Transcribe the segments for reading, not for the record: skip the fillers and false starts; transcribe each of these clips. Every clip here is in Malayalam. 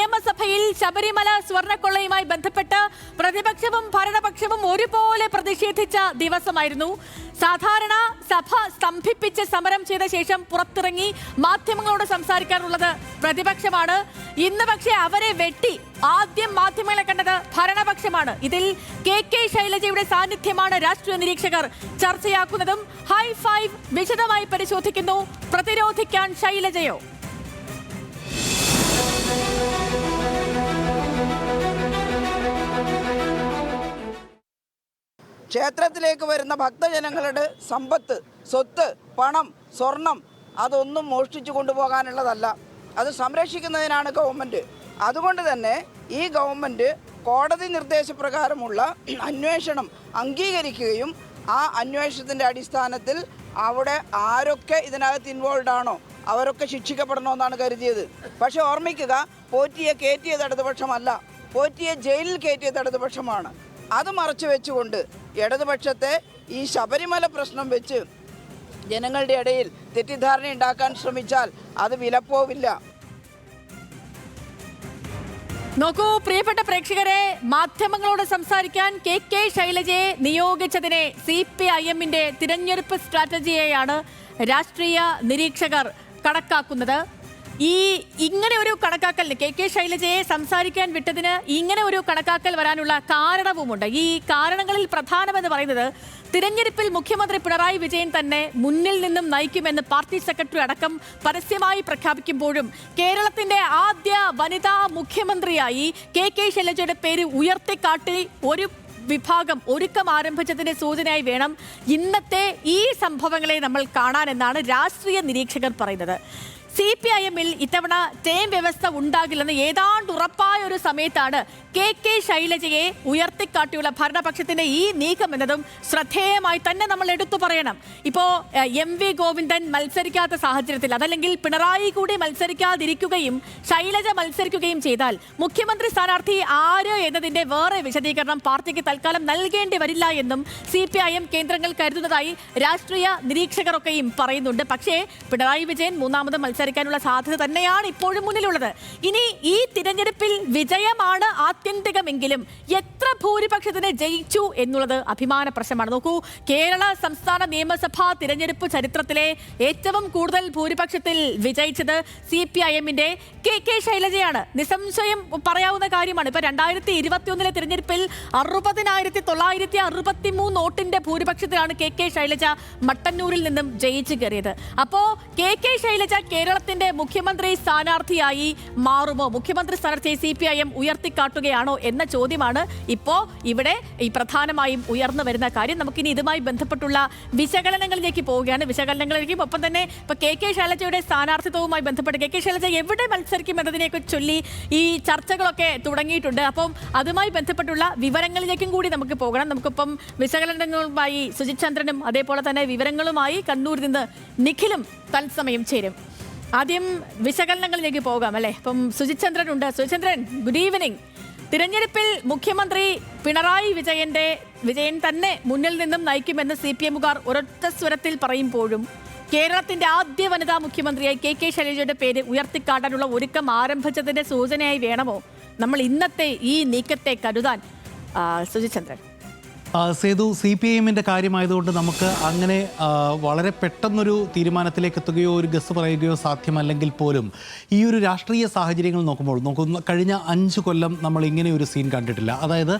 നിയമസഭയിൽ ശബരിമല സ്വർണ്ണക്കൊള്ളയുമായി ബന്ധപ്പെട്ട് പ്രതിപക്ഷവും ഭരണപക്ഷവും ഒരുപോലെ പ്രതിഷേധിച്ച ദിവസമായിരുന്നു. സാധാരണ സഭ സ്തംഭിപ്പിച്ച് സമരം ചെയ്ത ശേഷം പുറത്തിറങ്ങി മാധ്യമങ്ങളോട് സംസാരിക്കാറുള്ളത് പ്രതിപക്ഷമാണ്. ഇന്ന് പക്ഷേ അവരെ വെട്ടി ആദ്യം മാധ്യമങ്ങളെ കണ്ടത് ഭരണപക്ഷമാണ്. ഇതിൽ കെ ശൈലജയുടെ സാന്നിധ്യമാണ് രാഷ്ട്രീയ നിരീക്ഷകർ ചർച്ചയാക്കുന്നതും. ഹൈ ഫൈവ് വിശദമായി പരിശോധിക്കുന്നു. പ്രതിരോധിക്കാൻ ശൈലജയോ? ക്ഷേത്രത്തിലേക്ക് വരുന്ന ഭക്തജനങ്ങളുടെ സമ്പത്ത്, സ്വത്ത്, പണം, സ്വർണം അതൊന്നും മോഷ്ടിച്ചു കൊണ്ടുപോകാനുള്ളതല്ല. അത് സംരക്ഷിക്കുന്നതിനാണ് ഗവൺമെൻറ്. അതുകൊണ്ട് തന്നെ ഈ ഗവൺമെൻറ് കോടതി നിർദ്ദേശപ്രകാരമുള്ള അന്വേഷണം അംഗീകരിക്കുകയും ആ അന്വേഷണത്തിൻ്റെ അടിസ്ഥാനത്തിൽ അവിടെ ആരൊക്കെ ഇതിനകത്ത് ഇൻവോൾവ് ആണോ അവരൊക്കെ ശിക്ഷിക്കപ്പെടണമെന്നാണ് കരുതിയത്. പക്ഷെ ഓർമ്മിക്കുക, പോറ്റിയെ കയറ്റിയത് ഇടതുപക്ഷമല്ല, പോറ്റിയെ ജയിലിൽ കയറ്റിയത് ഇടതുപക്ഷമാണ്. അത് മറച്ചു വെച്ചുകൊണ്ട് ഇടതുപക്ഷത്തെ ഈ ശബരിമല പ്രശ്നം വെച്ച് ജനങ്ങളുടെ ഇടയിൽ തെറ്റിദ്ധാരണ ഉണ്ടാക്കാൻ ശ്രമിച്ചാൽ അത് വിലപ്പോവില്ല. നോക്കൂ പ്രിയപ്പെട്ട പ്രേക്ഷകരെ, മാധ്യമങ്ങളോട് സംസാരിക്കാൻ കെ ശൈലജയെ നിയോഗിച്ചതിനെ CPIMന്റെ തിരഞ്ഞെടുപ്പ് സ്ട്രാറ്റജിയെയാണ് രാഷ്ട്രീയ നിരീക്ഷകർ കണക്കാക്കുന്നത്. ഇങ്ങനെ ഒരു കണക്കാക്കലിന് കെ ശൈലജയെ സംസാരിക്കാൻ വിട്ടതിന് ഇങ്ങനെ ഒരു കണക്കാക്കൽ വരാനുള്ള കാരണവുമുണ്ട്. ഈ കാരണങ്ങളിൽ പ്രധാനമെന്ന് പറയുന്നത് തിരഞ്ഞെടുപ്പിൽ മുഖ്യമന്ത്രി പിണറായി വിജയൻ തന്നെ മുന്നിൽ നിന്നും നയിക്കുമെന്ന് പാർട്ടി സെക്രട്ടറി അടക്കം പരസ്യമായി പ്രഖ്യാപിക്കുമ്പോഴും കേരളത്തിന്റെ ആദ്യ വനിതാ മുഖ്യമന്ത്രിയായി കെ ശൈലജയുടെ പേര് ഉയർത്തിക്കാട്ടി ഒരു വിഭാഗം ഒരുക്കം ആരംഭിച്ചതിന്റെ സൂചനയായി വേണം ഇന്നത്തെ ഈ സംഭവങ്ങളെ നമ്മൾ കാണാനെന്നാണ് രാഷ്ട്രീയ നിരീക്ഷകർ പറയുന്നത്. CPIMൽ ഇത്തവണ ടേം വ്യവസ്ഥ ഉണ്ടാകില്ലെന്ന് ഏതാണ്ട് ഉറപ്പായ ഒരു സമയത്താണ് കെ ശൈലജയെ ഉയർത്തിക്കാട്ടിയുള്ള ഭരണപക്ഷത്തിന്റെ ഈ നീക്കം എന്നതും ശ്രദ്ധേയമായി തന്നെ നമ്മൾ എടുത്തു പറയണം. ഇപ്പോൾ MV ഗോവിന്ദൻ മത്സരിക്കാത്ത സാഹചര്യത്തിൽ, അതല്ലെങ്കിൽ പിണറായി കൂടി മത്സരിക്കാതിരിക്കുകയും ശൈലജ മത്സരിക്കുകയും ചെയ്താൽ മുഖ്യമന്ത്രി സ്ഥാനാർത്ഥി ആര് എന്നതിന്റെ വേറെ വിശദീകരണം പാർട്ടിക്ക് തൽക്കാലം നൽകേണ്ടി വരില്ല എന്നും CPIM കേന്ദ്രങ്ങൾ കരുതുന്നതായി രാഷ്ട്രീയ നിരീക്ഷകരൊക്കെയും പറയുന്നുണ്ട്. പക്ഷേ പിണറായി വിജയൻ മൂന്നാമത് മത്സരിക്കാനുള്ള സാധ്യത തന്നെയാണ് ഇപ്പോഴും മുന്നിലുള്ളത്. ഇനി ഈ തിരഞ്ഞെടുപ്പിൽ വിജയമാണ് ആത്യന്തികമെങ്കിലും എത്ര ഭൂരിപക്ഷത്തിന് ജയിച്ചു എന്നുള്ളത് അഭിമാന പ്രശ്നമാണ്. നോക്കൂ, കേരള സംസ്ഥാന നിയമസഭാ തിരഞ്ഞെടുപ്പ് ചരിത്രത്തിലെ ഏറ്റവും കൂടുതൽ ഭൂരിപക്ഷത്തിൽ വിജയിച്ചത് CPIMന്റെ കെ ശൈലജയാണ്. നിസ്സംശയം പറയാവുന്ന കാര്യമാണ്. ഇപ്പൊ 2021 തിരഞ്ഞെടുപ്പിൽ 60,963 വോട്ടിന്റെ ഭൂരിപക്ഷത്തിലാണ് കെ ശൈലജ മട്ടന്നൂരിൽ നിന്നും ജയിച്ചു കയറിയത്. അപ്പോ കെ ശൈലജ കേരളത്തിന്റെ മുഖ്യമന്ത്രി സ്ഥാനാർത്ഥിയായി മാറുമോ? മുഖ്യമന്ത്രി സ്ഥാനാർത്ഥിയെ CPIM ഉയർത്തിക്കാട്ടുകയാണോ എന്ന ചോദ്യമാണ് ഇപ്പോൾ ഇവിടെ ഈ പ്രധാനമായും ഉയർന്നു വരുന്ന കാര്യം. നമുക്കിനി ഇതുമായി ബന്ധപ്പെട്ടുള്ള വിശകലനങ്ങളിലേക്ക് പോവുകയാണ്. വിശകലനങ്ങളിലേക്കും ഒപ്പം തന്നെ ഇപ്പൊ കെ ശൈലജയുടെ സ്ഥാനാർത്ഥിത്വവുമായി ബന്ധപ്പെട്ട് കെ ശൈലജ എവിടെ മത്സരിക്കും എന്നതിനെയൊക്കെ ചൊല്ലി ഈ ചർച്ചകളൊക്കെ തുടങ്ങിയിട്ടുണ്ട്. അപ്പം അതുമായി ബന്ധപ്പെട്ടുള്ള വിവരങ്ങളിലേക്കും കൂടി നമുക്ക് പോകണം. നമുക്കിപ്പം വിശകലനങ്ങളുമായി സുജിത് ചന്ദ്രനും അതേപോലെ തന്നെ വിവരങ്ങളുമായി കണ്ണൂരിൽ നിന്ന് നിഖിലും തത്സമയം ചേരും. ആദ്യം വിശകലനങ്ങളിലേക്ക് പോകാം അല്ലേ? ഇപ്പം സുജിത് ചന്ദ്രൻ ഉണ്ട്. സുജിത് ചന്ദ്രൻ, ഗുഡ് ഈവനിങ്. തിരഞ്ഞെടുപ്പിൽ മുഖ്യമന്ത്രി പിണറായി വിജയൻ തന്നെ മുന്നിൽ നിന്നും നയിക്കുമെന്ന് CPMകാർ ഒരൊറ്റ സ്വരത്തിൽ പറയുമ്പോഴും കേരളത്തിന്റെ ആദ്യ വനിതാ മുഖ്യമന്ത്രിയായി കെ ശൈലജയുടെ പേര് ഉയർത്തിക്കാട്ടാനുള്ള ഒരുക്കം ആരംഭിച്ചതിന്റെ സൂചനയായി വേണമോ നമ്മൾ ഇന്നത്തെ ഈ നീക്കത്തെ കരുതാൻ? സുജിത് ചന്ദ്രൻ. സേതു, CPIMന്റെ കാര്യമായതുകൊണ്ട് നമുക്ക് അങ്ങനെ വളരെ പെട്ടെന്നൊരു തീരുമാനത്തിലേക്ക് എത്തുകയോ ഒരു ഗസ് പറയുകയോ സാധ്യമല്ലെങ്കിൽ പോലും ഈ ഒരു രാഷ്ട്രീയ സാഹചര്യങ്ങൾ നോക്കുമ്പോൾ കഴിഞ്ഞ 5 കൊല്ലം നമ്മൾ ഇങ്ങനെ ഒരു സീൻ കണ്ടിട്ടില്ല. അതായത്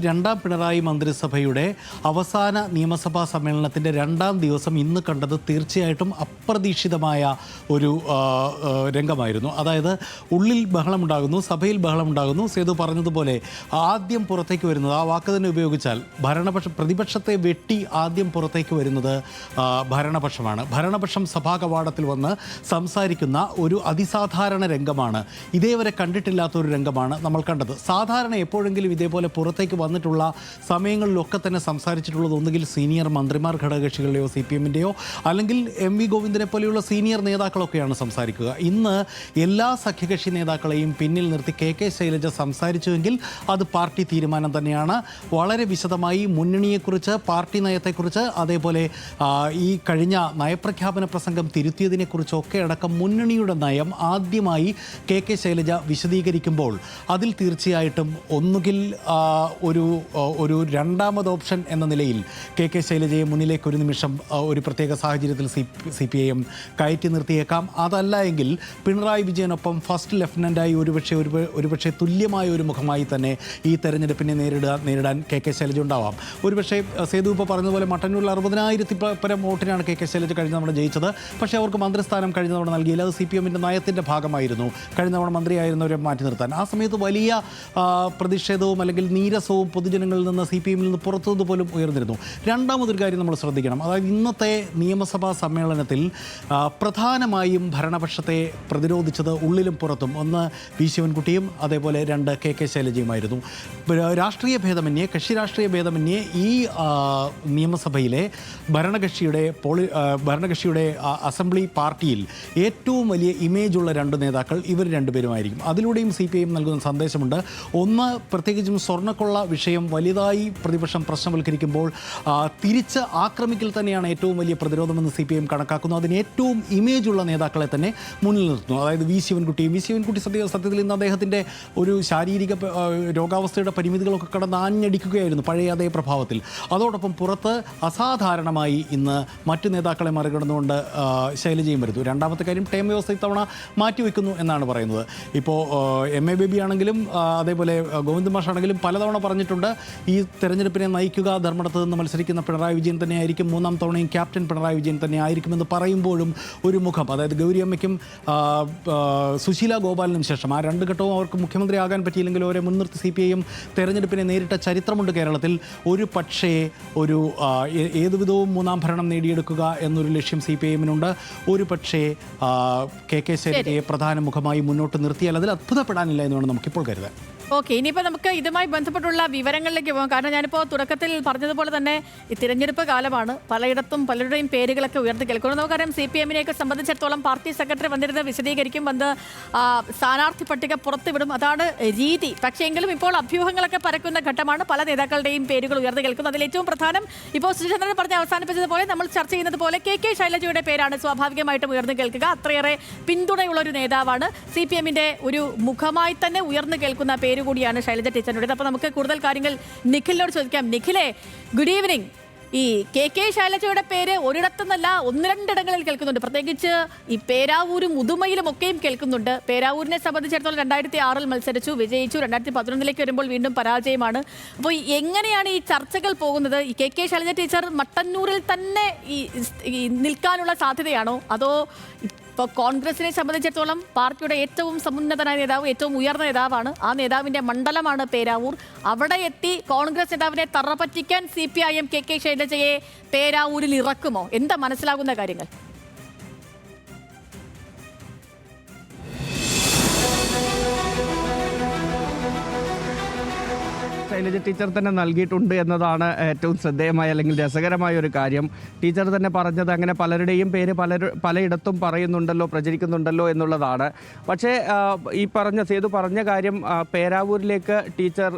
രണ്ടാം പിണറായി മന്ത്രിസഭയുടെ അവസാന നിയമസഭാ സമ്മേളനത്തിൻ്റെ 2ാം ദിവസം ഇന്ന് കണ്ടത് തീർച്ചയായിട്ടും അപ്രതീക്ഷിതമായ ഒരു രംഗമായിരുന്നു. അതായത് ഉള്ളിൽ ബഹളമുണ്ടാകുന്നു, സഭയിൽ ബഹളമുണ്ടാകുന്നു. സേതു പറഞ്ഞതുപോലെ ആദ്യം പുറത്തേക്ക് വരുന്നത്, ആ വാക്ക് തന്നെ ഉപയോഗിച്ചാൽ പ്രതിപക്ഷത്തെ വെട്ടി ആദ്യം പുറത്തേക്ക് വരുന്നത് ഭരണപക്ഷമാണ്. ഭരണപക്ഷം സഭാ കവാടത്തിൽ വന്ന് സംസാരിക്കുന്ന ഒരു അതിസാധാരണ രംഗമാണ്. ഇതേവരെ കണ്ടിട്ടില്ലാത്ത ഒരു രംഗമാണ് നമ്മൾ കണ്ടത്. സാധാരണ എപ്പോഴെങ്കിലും ഇതേപോലെ പുറത്തേക്ക് വന്നിട്ടുള്ള സമയങ്ങളിലൊക്കെ തന്നെ സംസാരിച്ചിട്ടുള്ളത് ഒന്നുകിൽ സീനിയർ മന്ത്രിമാർ, ഘടകകക്ഷികളുടെയോ CPMൻ്റെയോ അല്ലെങ്കിൽ MV ഗോവിന്ദനെ പോലെയുള്ള സീനിയർ നേതാക്കളൊക്കെയാണ് സംസാരിക്കുക. ഇന്ന് എല്ലാ സഖ്യകക്ഷി നേതാക്കളെയും പിന്നിൽ നിർത്തി കെ ശൈലജ സംസാരിച്ചുവെങ്കിൽ അത് പാർട്ടി തീരുമാനം തന്നെയാണ്. വളരെ വളരെ വിശദമായി മുന്നണിയെക്കുറിച്ച്, പാർട്ടി നയത്തെക്കുറിച്ച്, അതേപോലെ ഈ കഴിഞ്ഞ നയപ്രഖ്യാപന പ്രസംഗം തിരുത്തിയതിനെക്കുറിച്ചൊക്കെ അടക്കം മുന്നണിയുടെ നയം ആദ്യമായി കെ ശൈലജ വിശദീകരിക്കുമ്പോൾ അതിൽ തീർച്ചയായിട്ടും ഒന്നുകിൽ ഒരു രണ്ടാമത് ഓപ്ഷൻ എന്ന നിലയിൽ കെ ശൈലജയെ മുന്നിലേക്ക് ഒരു നിമിഷം ഒരു പ്രത്യേക സാഹചര്യത്തിൽ CPIM കയറ്റി നിർത്തിയേക്കാം. അതല്ല എങ്കിൽ പിണറായി വിജയനൊപ്പം ഫസ്റ്റ് ലെഫ്റ്റനൻ്റായി ഒരുപക്ഷെ തുല്യമായ ഒരു മുഖമായി തന്നെ ഈ തെരഞ്ഞെടുപ്പിനെ നേരിടാൻ കെ ശൈലജ ഉണ്ടാവാം. ഒരുപക്ഷെ സേതു ഇപ്പോൾ പറഞ്ഞതുപോലെ മട്ടന്നൂരിൽ 60,000 പരം വോട്ടിനാണ് കെ ശൈലജ കഴിഞ്ഞ തവണ ജയിച്ചത്. പക്ഷേ അവർക്ക് മന്ത്രിസ്ഥാനം കഴിഞ്ഞ തവണ നൽകിയില്ല. അത് CPMൻ്റെ നയത്തിൻ്റെ ഭാഗമായിരുന്നു കഴിഞ്ഞ തവണ മന്ത്രിയായിരുന്നവരെ മാറ്റി നിർത്താൻ. ആ സമയത്ത് വലിയ പ്രതിഷേധവും അല്ലെങ്കിൽ നീരസവും പൊതുജനങ്ങളിൽ നിന്ന് CPMൽ നിന്ന് പുറത്തുനിന്ന് പോലും ഉയർന്നിരുന്നു. രണ്ടാമതൊരു കാര്യം നമ്മൾ ശ്രദ്ധിക്കണം. അതായത് ഇന്നത്തെ നിയമസഭാ സമ്മേളനത്തിൽ പ്രധാനമായും ഭരണപക്ഷത്തെ പ്രതിരോധിച്ചത് ഉള്ളിലും പുറത്തും ഒന്ന് വി ശിവൻകുട്ടിയും അതേപോലെ രണ്ട് കെ ശൈലജയുമായിരുന്നു. രാഷ്ട്രീയ ഭേദമന്യേ, കക്ഷി രാഷ്ട്രീയ ഭേദമന്യേ ഈ നിയമസഭയിലെ ഭരണകക്ഷിയുടെ അസംബ്ലി പാർട്ടിയിൽ ഏറ്റവും വലിയ ഇമേജുള്ള രണ്ട് നേതാക്കൾ ഇവർ രണ്ടുപേരുമായിരിക്കും. അതിലൂടെയും CPIM നൽകുന്ന സന്ദേശമുണ്ട്. ഒന്ന്, പ്രത്യേകിച്ചും സ്വർണ്ണക്കൊള്ള വിഷയം വലുതായി പ്രതിപക്ഷം പ്രശ്നവൽക്കരിക്കുമ്പോൾ തിരിച്ച് ആക്രമിക്കൽ തന്നെയാണ് ഏറ്റവും വലിയ പ്രതിരോധമെന്ന് CPIM കണക്കാക്കുന്നു. അതിന് ഏറ്റവും ഇമേജുള്ള നേതാക്കളെ തന്നെ മുന്നിൽ നിർത്തുന്നു. അതായത് വി ശിവൻകുട്ടി സത്യത്തിൽ ഇന്ന് അദ്ദേഹത്തിൻ്റെ ഒരു ശാരീരിക രോഗാവസ്ഥയുടെ പരിമിതികളൊക്കെ കടന്ന് ആഞ്ഞടിക്കുകയായിരുന്നു പഴയ അതേ പ്രഭാവത്തിൽ. അതോടൊപ്പം പുറത്ത് അസാധാരണമായി ഇന്ന് മറ്റു നേതാക്കളെ മറികടന്നുകൊണ്ട് ശൈലജയും വരുന്നു. രണ്ടാമത്തെ കാര്യം, ടേം വ്യവസ്ഥ ഇത്തവണ മാറ്റിവെക്കുന്നു എന്നാണ് പറയുന്നത്. ഇപ്പോൾ MA ബേബി ആണെങ്കിലും അതേപോലെ ഗോവിന്ദ മാഷ് ആണെങ്കിലും പലതവണ പറഞ്ഞിട്ടുണ്ട് ഈ തെരഞ്ഞെടുപ്പിനെ നയിക്കുക ധർമ്മടത്ത് നിന്ന് മത്സരിക്കുന്ന പിണറായി വിജയൻ തന്നെയായിരിക്കും, മൂന്നാം തവണയും ക്യാപ്റ്റൻ പിണറായി വിജയൻ തന്നെ ആയിരിക്കുമെന്ന് പറയുമ്പോഴും ഒരു മുഖം, അതായത് ഗൗരിയമ്മയ്ക്കും സുശീല ഗോപാലിനും ശേഷം ആ രണ്ട് ഘട്ടവും അവർക്ക് മുഖ്യമന്ത്രി ആകാൻ പറ്റിയില്ലെങ്കിൽ അവരെ മുൻനിർത്തി CPIM തെരഞ്ഞെടുപ്പിനെ നേരിട്ട ചരിത്രമുണ്ട് കേരളത്തിൽ. ഒരു പക്ഷേ ഏതുവിധവും മൂന്നാം ഭരണം നേടിയെടുക്കുക എന്നൊരു ലക്ഷ്യം CPIMനുണ്ട്. ഒരു പക്ഷേ കെ ശൈലജയെ പ്രധാന മുഖമായി മുന്നോട്ട് നിർത്തിയാൽ അതിൽ അത്ഭുതപ്പെടാനില്ല എന്ന് വേണം നമുക്കിപ്പോൾ കരുതാൻ. ഓക്കെ, ഇനിയിപ്പോൾ നമുക്ക് ഇതുമായി ബന്ധപ്പെട്ടുള്ള വിവരങ്ങളിലേക്ക് പോകാം. കാരണം ഞാനിപ്പോൾ തുടക്കത്തിൽ പറഞ്ഞതുപോലെ തന്നെ ഈ തിരഞ്ഞെടുപ്പ് കാലമാണ്. പലയിടത്തും പലരുടെയും പേരുകളൊക്കെ ഉയർത്തി കേൾക്കുന്നു. നമുക്കറിയാം CPIMനെയൊക്കെ സംബന്ധിച്ചിടത്തോളം പാർട്ടി സെക്രട്ടറി വന്നിരുന്ന് വിശദീകരിക്കും, വന്ന് സ്ഥാനാർത്ഥി പട്ടിക പുറത്തുവിടും, അതാണ് രീതി. പക്ഷേ എങ്കിലും ഇപ്പോൾ അഭ്യൂഹങ്ങളൊക്കെ പരക്കുന്ന ഘട്ടമാണ്. പല നേതാക്കളുടെയും പേരുകൾ ഉയർത്തി കേൾക്കുന്നു. അതിൽ ഏറ്റവും പ്രധാനം ഇപ്പോൾ ശ്രീചന്ദ്രൻ പറഞ്ഞ് അവസാനിപ്പിച്ചതുപോലെ നമ്മൾ ചർച്ച ചെയ്യുന്നത് പോലെ കെ ശൈലജയുടെ പേരാണ് സ്വാഭാവികമായിട്ടും ഉയർന്നു കേൾക്കുക. അത്രയേറെ പിന്തുണയുള്ളൊരു നേതാവാണ്. CPIMന്റെ ഒരു മുഖമായി തന്നെ ഉയർന്നു കേൾക്കുന്ന പേര് കൂടിയാണ് ശൈലജ ടീച്ചറിനുടേത്. അപ്പോൾ നമുക്ക് കൂടുതൽ കാര്യങ്ങൾ നിഖിലിനോട് ചോദിക്കാം. നിഖിലേ, ഗുഡ് ഈവനിങ്. ഈ കെ ശൈലജയുടെ പേര് ഒരിടത്തുനിന്നല്ല ഒന്ന് രണ്ടിടങ്ങളിൽ കേൾക്കുന്നുണ്ട്. പ്രത്യേകിച്ച് ഈ പേരാവൂരും ഉദുമയിലും ഒക്കെയും കേൾക്കുന്നുണ്ട്. പേരാവൂരിനെ സംബന്ധിച്ചിടത്തോളം 2006 മത്സരിച്ചു, വിജയിച്ചു. 2011 വരുമ്പോൾ വീണ്ടും പരാജയമാണ്. അപ്പോൾ എങ്ങനെയാണ് ഈ ചർച്ചകൾ പോകുന്നത്? ഈ കെ ശൈലജ ടീച്ചർ മട്ടന്നൂരിൽ തന്നെ ഈ നിൽക്കാനുള്ള സാധ്യതയാണോ, അതോ ഇപ്പോൾ കോൺഗ്രസിനെ സംബന്ധിച്ചിടത്തോളം പാർട്ടിയുടെ ഏറ്റവും സമുന്നതനായ നേതാവ്, ഏറ്റവും ഉയർന്ന നേതാവാണ്, ആ നേതാവിൻ്റെ മണ്ഡലമാണ് പേരാവൂർ, അവിടെ എത്തി കോൺഗ്രസ് നേതാവിനെ തറപറ്റിക്കാൻ CPIM കെ ശൈലജയെ പേരാവൂരിൽ ഇറക്കുമോ? എന്താ മനസ്സിലാകുന്ന കാര്യങ്ങൾ? ശൈലജ ടീച്ചർ തന്നെ നൽകിയിട്ടുണ്ട് എന്നതാണ് ഏറ്റവും ശ്രദ്ധേയമായ അല്ലെങ്കിൽ രസകരമായ ഒരു കാര്യം. ടീച്ചർ തന്നെ പറഞ്ഞത് അങ്ങനെ പലരുടെയും പേര് പലയിടത്തും പറയുന്നുണ്ടല്ലോ, പ്രചരിക്കുന്നുണ്ടല്ലോ എന്നുള്ളതാണ്. പക്ഷേ ഈ സേതു പറഞ്ഞ കാര്യം, പേരാവൂരിലേക്ക് ടീച്ചർ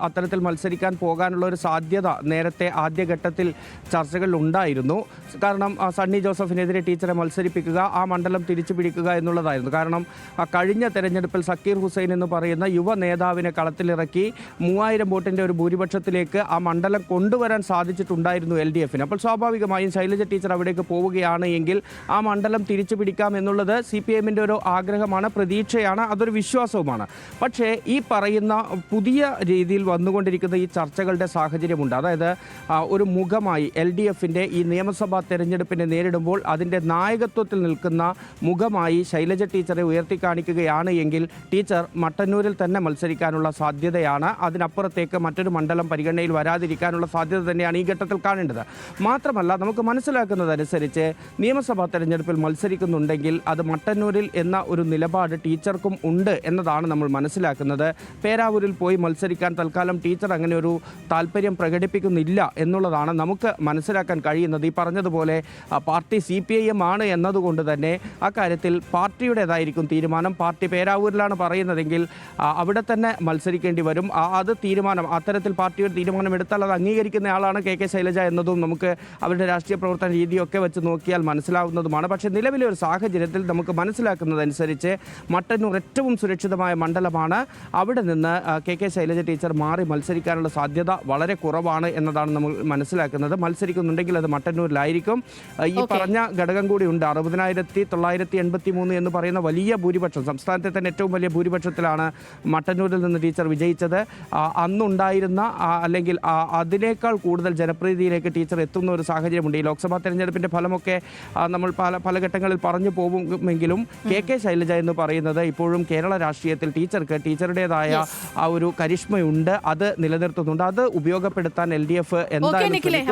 അത്തരത്തിൽ മത്സരിക്കാൻ പോകാനുള്ള ഒരു സാധ്യത നേരത്തെ ആദ്യഘട്ടത്തിൽ ചർച്ചകളിൽ ഉണ്ടായിരുന്നു. കാരണം സണ്ണി ജോസഫിനെതിരെ ടീച്ചറെ മത്സരിപ്പിക്കുക, ആ മണ്ഡലം തിരിച്ചു പിടിക്കുക എന്നുള്ളതായിരുന്നു. കാരണം കഴിഞ്ഞ തെരഞ്ഞെടുപ്പിൽ സക്കീർ ഹുസൈൻ എന്ന് പറയുന്ന യുവ നേതാവിനെ കളത്തിലിറക്കി 3000 വോട്ടിൻ്റെ ഒരു ഭൂരിപക്ഷത്തിലേക്ക് ആ മണ്ഡലം കൊണ്ടുവരാൻ സാധിച്ചിട്ടുണ്ടായിരുന്നു LDFന്. അപ്പോൾ സ്വാഭാവികമായും ശൈലജ ടീച്ചർ അവിടേക്ക് പോവുകയാണ് എങ്കിൽ ആ മണ്ഡലം തിരിച്ചു പിടിക്കാം എന്നുള്ളത് CPIMൻ്റെ ഒരു ആഗ്രഹമാണ്, പ്രതീക്ഷയാണ്, അതൊരു വിശ്വാസവുമാണ്. പക്ഷേ ഈ പറയുന്ന പുതിയ രീതിയിൽ വന്നുകൊണ്ടിരിക്കുന്ന ഈ ചർച്ചകളുടെ സാഹചര്യമുണ്ട്. അതായത് ഒരു മുഖമായി LDFൻ്റെ ഈ നിയമസഭാ തെരഞ്ഞെടുപ്പിനെ നേരിടുമ്പോൾ അതിൻ്റെ നായകത്വത്തിൽ നിൽക്കുന്ന മുഖമായി ശൈലജ ടീച്ചറെ ഉയർത്തിക്കാണിക്കുകയാണ് എങ്കിൽ ടീച്ചർ മട്ടന്നൂരിൽ തന്നെ മത്സരിക്കാനുള്ള സാധ്യതയാണ്. അതിനപ്പുറത്തേക്ക് മറ്റൊരു മണ്ഡലം പരിഗണനയിൽ വരാതിരിക്കാനുള്ള സാധ്യത തന്നെയാണ് ഈ ഘട്ടത്തിൽ കാണേണ്ടത്. മാത്രമല്ല, നമുക്ക് മനസ്സിലാക്കുന്നതനുസരിച്ച് നിയമസഭാ തെരഞ്ഞെടുപ്പിൽ മത്സരിക്കുന്നുണ്ടെങ്കിൽ അത് മട്ടന്നൂരിൽ എന്ന ഒരു നിലപാട് ടീച്ചർക്കും ഉണ്ട് എന്നതാണ് നമ്മൾ മനസ്സിലാക്കുന്നത്. പേരാവൂരിൽ പോയി മത്സരിക്കാൻ തൽക്കാലം ടീച്ചർ അങ്ങനെ ഒരു താല്പര്യം പ്രകടിപ്പിക്കുന്നില്ല എന്നുള്ളതാണ് നമുക്ക് മനസ്സിലാക്കാൻ കഴിയുന്നത്. ഈ പറഞ്ഞതുപോലെ പാർട്ടി CPIM ആണ് എന്നതുകൊണ്ട് തന്നെ അക്കാര്യത്തിൽ പാർട്ടിയുടേതായിരിക്കും തീരുമാനം. പാർട്ടി പേരാവൂരിലാണ് പറയുന്നതെങ്കിൽ അവിടെ തന്നെ മത്സരിക്കേണ്ടി വരും. അത് തീരുമാനം അത്തരത്തിൽ പാർട്ടി ഒരു തീരുമാനമെടുത്താൽ അത് അംഗീകരിക്കുന്ന ആളാണ് കെ ശൈലജ എന്നതും നമുക്ക് അവരുടെ രാഷ്ട്രീയ പ്രവർത്തന രീതിയൊക്കെ വെച്ച് നോക്കിയാൽ മനസ്സിലാവുന്നതുമാണ്. പക്ഷേ നിലവിലെ ഒരു സാഹചര്യത്തിൽ നമുക്ക് മനസ്സിലാക്കുന്നതനുസരിച്ച് മട്ടന്നൂർ ഏറ്റവും സുരക്ഷിതമായ മണ്ഡലമാണ്. അവിടെ നിന്ന് കെ ശൈലജ ടീച്ചർ മാറി മത്സരിക്കാനുള്ള സാധ്യത വളരെ കുറവാണ് എന്നതാണ് നമ്മൾ മനസ്സിലാക്കുന്നത്. മത്സരിക്കുന്നുണ്ടെങ്കിൽ അത് മട്ടന്നൂരിലായിരിക്കും. ഈ പറഞ്ഞ ഘടകം കൂടി ഉണ്ട്. 60,983 എന്ന് പറയുന്ന വലിയ ഭൂരിപക്ഷം, സംസ്ഥാനത്തെ തന്നെ ഏറ്റവും വലിയ ഭൂരിപക്ഷത്തിലാണ് മട്ടന്നൂരിൽ നിന്ന് ടീച്ചർ വിജയിച്ചത്. അന്നുണ്ടായിരുന്ന അല്ലെങ്കിൽ അതിനേക്കാൾ കൂടുതൽ ജനപ്രീതിയിലേക്ക് ടീച്ചർ എത്തുന്ന ഒരു സാഹചര്യമുണ്ട്. ഈ ലോക്സഭാ തെരഞ്ഞെടുപ്പിൻ്റെ ഫലമൊക്കെ നമ്മൾ പല ഘട്ടങ്ങളിൽ പറഞ്ഞു പോകുമെങ്കിലും കെ ശൈലജ എന്ന് പറയുന്നത് ഇപ്പോഴും കേരള രാഷ്ട്രീയത്തിൽ ടീച്ചറുടേതായ ആ ഒരു കരിഷ്മയുണ്ട്, അത് നിലനിർത്തുന്നുണ്ട്. അത് ഉപയോഗപ്പെടുത്താൻ LDF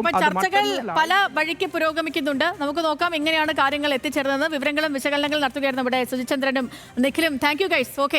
അപ്പൊ ചർച്ചകൾ പല വഴിക്ക് പുരോഗമിക്കുന്നുണ്ട്. നമുക്ക് നോക്കാം എങ്ങനെയാണ് കാര്യങ്ങൾ എത്തിച്ചേർന്നത്. വിവരങ്ങളും വിശകലനങ്ങളും നടത്തുകയായിരുന്നു ഇവിടെ സുജിത് ചന്ദ്രനും നിഖിലും. Thank you guys. ഓക്കെ.